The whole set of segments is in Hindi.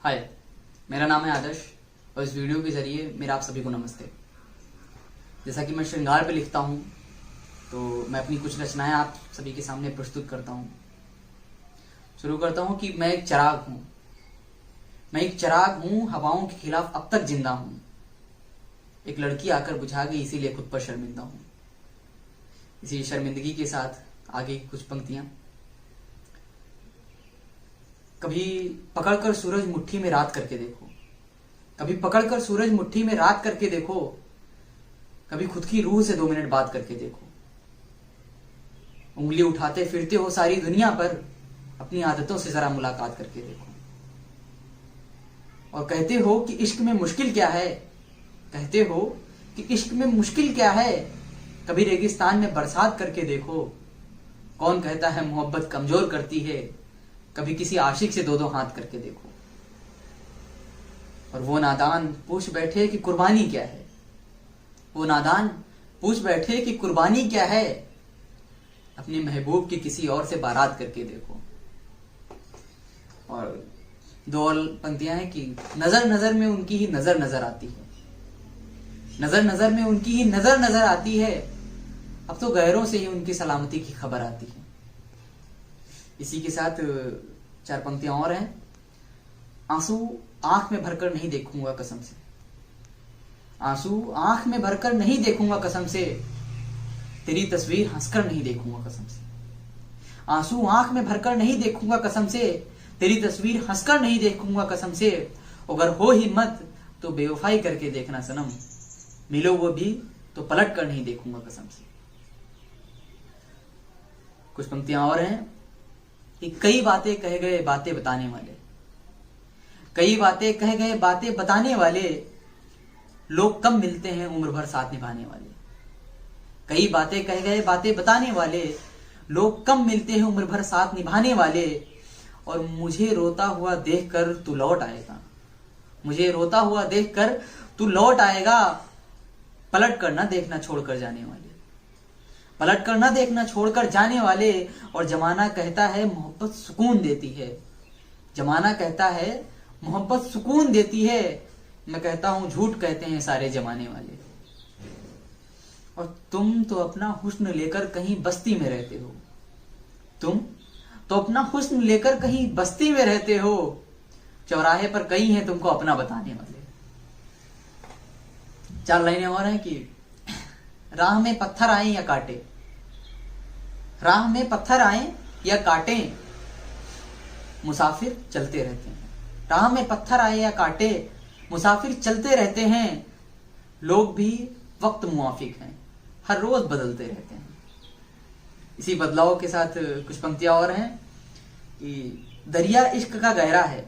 हाय, मेरा नाम है आदर्श और इस वीडियो के जरिए मेरा आप सभी को नमस्ते। जैसा कि मैं श्रृंगार पे लिखता हूँ तो मैं अपनी कुछ रचनाएं आप सभी के सामने प्रस्तुत करता हूँ। शुरू करता हूँ कि मैं एक चिराग हूँ। मैं एक चिराग हूँ, हवाओं के खिलाफ अब तक जिंदा हूँ। एक लड़की आकर बुझा गई, इसीलिए खुद पर शर्मिंदा हूँ। इसी शर्मिंदगी के साथ आगे की कुछ पंक्तियां। कभी पकड़कर सूरज मुट्ठी में रात करके देखो, कभी पकड़कर सूरज मुट्ठी में रात करके देखो, कभी खुद की रूह से 2 मिनट बात करके देखो। उंगली उठाते फिरते हो सारी दुनिया पर, अपनी आदतों से जरा मुलाकात करके देखो। और कहते हो कि इश्क में मुश्किल क्या है, कहते हो कि इश्क में मुश्किल क्या है, कभी रेगिस्तान में बरसात करके देखो। कौन कहता है मोहब्बत कमजोर करती है, कभी किसी आशिक से 2-2 हाथ करके देखो। और वो नादान पूछ बैठे कि कुर्बानी क्या है, वो नादान पूछ बैठे कि कुर्बानी क्या है, अपने महबूब की किसी और से बारात करके देखो। और 2 और पंक्तियां हैं कि नजर नजर में उनकी ही नजर नजर आती है, नजर नजर में उनकी ही नजर नजर आती है, अब तो गैरों से ही उनकी सलामती की खबर आती है। इसी के साथ 4 पंक्तियां और हैं। आंसू आंख में भरकर नहीं देखूंगा कसम से, आंसू आंख में भरकर नहीं देखूंगा कसम से, तेरी तस्वीर हंसकर नहीं देखूंगा कसम से। आंसू आंख में भरकर नहीं देखूंगा कसम से, तेरी तस्वीर हंसकर नहीं देखूंगा कसम से। अगर हो हिम्मत तो बेवफाई करके देखना सनम, मिलो वो भी तो पलट कर नहीं देखूंगा कसम से। कुछ पंक्तियां और हैं कि कई बातें कह गए बातें बताने वाले, कई बातें कह गए बातें बताने वाले, लोग कम मिलते हैं उम्र भर साथ निभाने वाले। कई बातें कह गए बातें बताने वाले, लोग कम मिलते हैं उम्र भर साथ निभाने वाले। और मुझे रोता हुआ देखकर तू लौट आएगा, मुझे रोता हुआ देखकर तू लौट आएगा, पलट कर ना देखना छोड़कर जाने वाले, पलट कर ना देखना छोड़कर जाने वाले। और जमाना कहता है मोहब्बत सुकून देती है, जमाना कहता है मोहब्बत सुकून देती है, मैं कहता हूं झूठ कहते हैं सारे जमाने वाले। और तुम तो अपना हुस्न लेकर कहीं बस्ती में रहते हो, तुम तो अपना हुस्न लेकर कहीं बस्ती में रहते हो, चौराहे पर कई हैं तुमको अपना बताने वाले। 4 लाइनें और हैं कि राह में पत्थर आए या काटे, राह में पत्थर आए या काटे, मुसाफिर चलते रहते हैं। राह में पत्थर आए या काटे, मुसाफिर चलते रहते हैं। लोग भी वक्त मुआफिक हैं, हर रोज बदलते रहते हैं। इसी बदलाव के साथ कुछ पंक्तियां और हैं कि दरिया इश्क का गहरा है,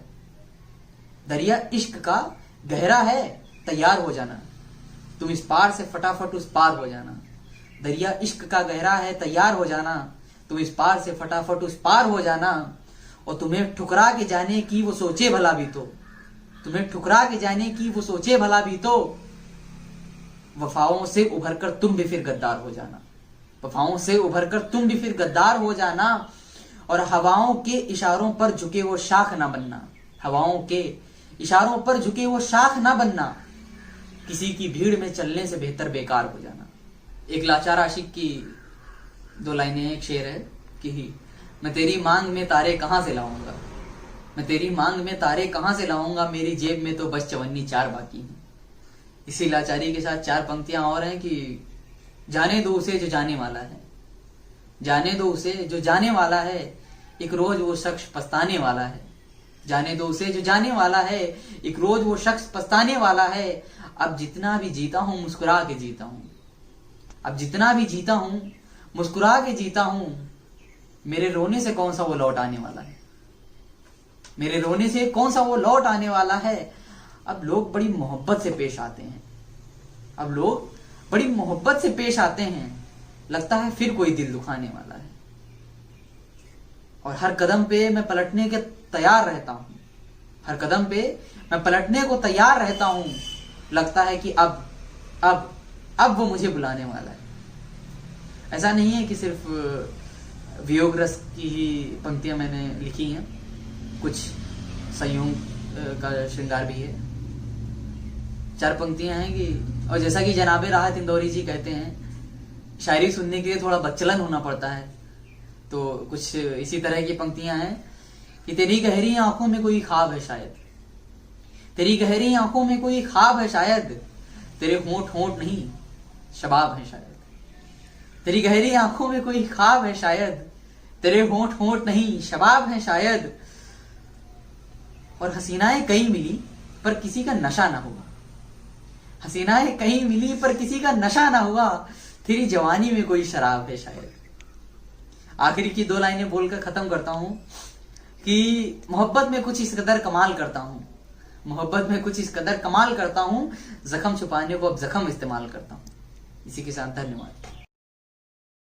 दरिया इश्क का गहरा है, तैयार हो जाना, तुम इस पार से फटाफट उस पार हो जाना। दरिया इश्क का गहरा है, तैयार हो जाना, तुम इस पार से फटाफट उस पार हो जाना। और तुम्हें ठुकरा के जाने की वो सोचे भला भी तो, तुम्हें ठुकरा के जाने की वो सोचे भला भी तो, वफाओं से उभर कर तुम भी फिर गद्दार हो जाना, वफाओं से उभर कर तुम भी फिर गद्दार हो जाना। और हवाओं के इशारों पर झुके वो शाख ना बनना, हवाओं के इशारों पर झुके वो शाख ना बनना, किसी की भीड़ में चलने से बेहतर बेकार हो जाना। एक लाचार आशिक की 2 लाइनें, एक शेर है कि मैं तेरी मांग में तारे कहां से लाऊंगा, मैं तेरी मांग में तारे कहां से लाऊंगा, मेरी जेब में तो बस 54 बाकी हैं। इसी लाचारी के साथ 4 पंक्तियां और हैं कि जाने दो उसे जो जाने वाला है, जाने दो उसे जो जाने वाला है, एक रोज वो शख्स पछताने वाला है। जाने दो उसे जो जाने वाला है, एक रोज वो शख्स पछताने वाला है। अब जितना भी जीता हूं मुस्कुरा के जीता हूं, अब जितना भी जीता हूं मुस्कुरा के जीता हूं, मेरे रोने से कौन सा वो लौट आने वाला है, मेरे रोने से कौन सा वो लौट आने वाला है। अब लोग बड़ी मोहब्बत से पेश आते हैं, अब लोग बड़ी मोहब्बत से पेश आते हैं, लगता है फिर कोई दिल दुखाने वाला है। और हर कदम पे मैं पलटने के तैयार रहता हूं, हर कदम पे मैं पलटने को तैयार रहता हूं, लगता है कि अब वो मुझे बुलाने वाला है। ऐसा नहीं है कि सिर्फ वियोग रस की ही पंक्तियां मैंने लिखी हैं, कुछ संयोग का श्रृंगार भी है। 4 पंक्तियां हैं कि, और जैसा कि जनाबे राहत इंदौरी जी कहते हैं, शायरी सुनने के लिए थोड़ा बच्चलन होना पड़ता है। तो कुछ इसी तरह की पंक्तियां हैं कि तेरी गहरी आंखों में कोई ख्वाब है शायद, तेरी गहरी आंखों में कोई ख्वाब है शायद, तेरे होंठ होंठ नहीं शबाब है शायद, तेरी गहरी आंखों में कोई ख्वाब है शायद, तेरे होंठ होंठ नहीं शबाब है शायद, और हसीनाएं कहीं मिली पर किसी का नशा ना हुआ, हसीनाएं कहीं मिली पर किसी का नशा ना हुआ, तेरी जवानी में कोई शराब है शायद। आखिरी की 2 लाइनें बोलकर खत्म करता हूं कि मोहब्बत में कुछ इस कदर कमाल करता हूं, मोहब्बत में कुछ इस कदर कमाल करता हूं, जख्म छुपाने को अब जख्म इस्तेमाल करता हूं। इसी के साथ धन्यवाद।